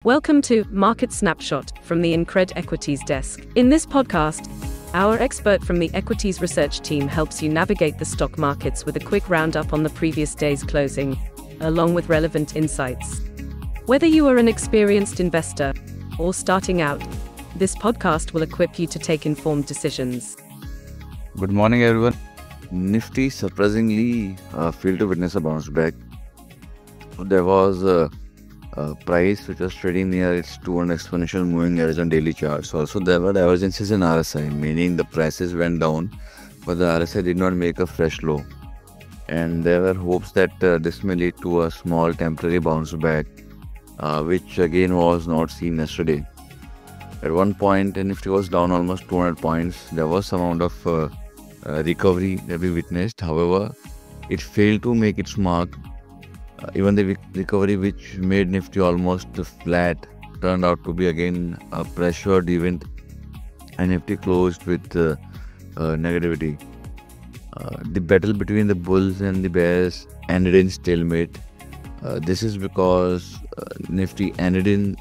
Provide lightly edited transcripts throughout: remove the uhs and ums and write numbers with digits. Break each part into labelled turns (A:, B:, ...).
A: Welcome to Market Snapshot from the Incred Equities Desk. In this podcast, our expert from the equities research team helps you navigate the stock markets with a quick roundup on the previous day's closing, along with relevant insights. Whether you are an experienced investor or starting out, this podcast will equip you to take informed decisions.
B: Good morning, everyone. Nifty surprisingly failed to witness a bounce back. There was a price which was trading near its 200 exponential moving average on daily charts. Also, there were divergences in RSI, meaning the prices went down, but the RSI did not make a fresh low. And there were hopes that this may lead to a small temporary bounce back, which again was not seen yesterday. At one point, Nifty was down almost 200 points. There was some amount of recovery that we witnessed. However, it failed to make its mark. Even the recovery which made Nifty almost flat turned out to be again a pressured event, and Nifty closed with negativity. The battle between the bulls and the bears ended in stalemate. This is because Nifty ended in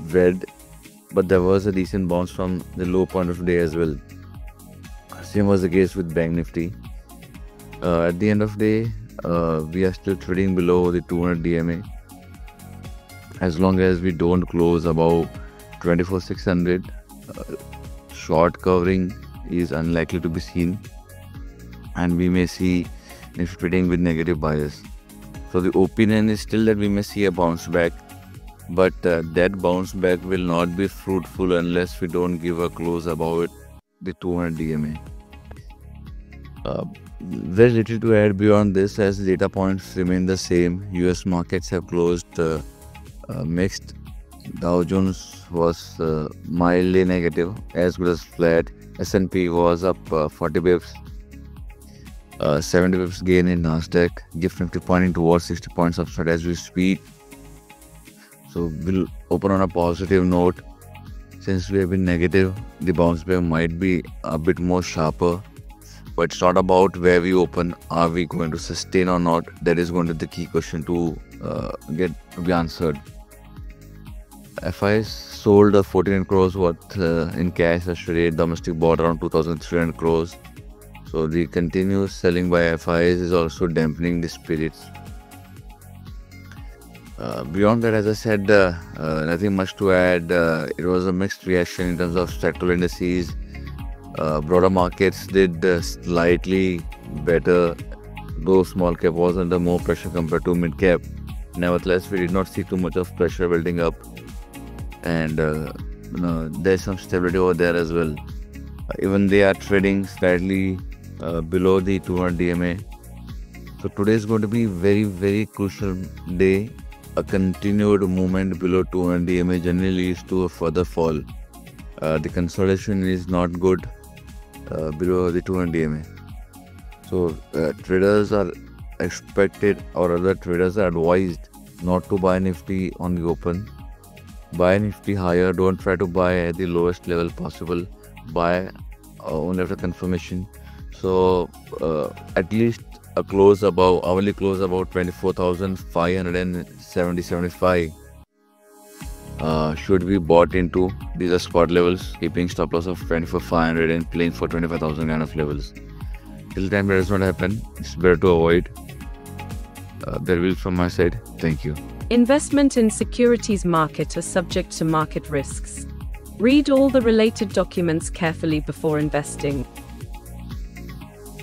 B: red, but there was a decent bounce from the low point of the day as well. Same was the case with Bank Nifty. At the end of the day, we are still trading below the 200 DMA. As long as we don't close above 24,600, short covering is unlikely to be seen, and we may see Nifty trading with negative bias. So the opinion is still that we may see a bounce back, but that bounce back will not be fruitful unless we don't give a close above the 200 DMA. Very little to add beyond this, as data points remain the same. US markets have closed mixed. Dow Jones was mildly negative, as good as flat. S&P was up 40 bips. 70 bips gain in Nasdaq. GIFT Nifty pointing towards 60 points upside as we speak. So we'll open on a positive note. Since we have been negative, the bounce back might be a bit more sharper. But it's not about where we open. Are we going to sustain or not? That is going to be the key question to get to be answered. FIs sold 49 crores worth in cash yesterday. Domestic bought around 2,300 crores. So the continuous selling by FIs is also dampening the spirits. Beyond that, as I said, nothing much to add. It was a mixed reaction in terms of sectoral indices. Broader markets did slightly better, though small cap was under more pressure compared to mid cap. Nevertheless, we did not see too much of pressure building up, and there's some stability over there as well. Even they are trading slightly below the 200 DMA. So today is going to be very, very crucial day. A continued movement below 200 DMA generally leads to a further fall. The consolidation is not good below the 200 DMA. So traders are expected, or other traders are advised not to buy Nifty on the open. Buy Nifty higher. Don't try to buy at the lowest level possible. Buy only after confirmation. So at least a close above, hourly close about 24,575 should be bought into. These are spot levels, keeping stop loss of 24,500 and playing for 25,000 kind of levels. Till time that does not happen, it's better to avoid. That will from my side. Thank you.
A: Investment in securities market are subject to market risks. Read all the related documents carefully before investing.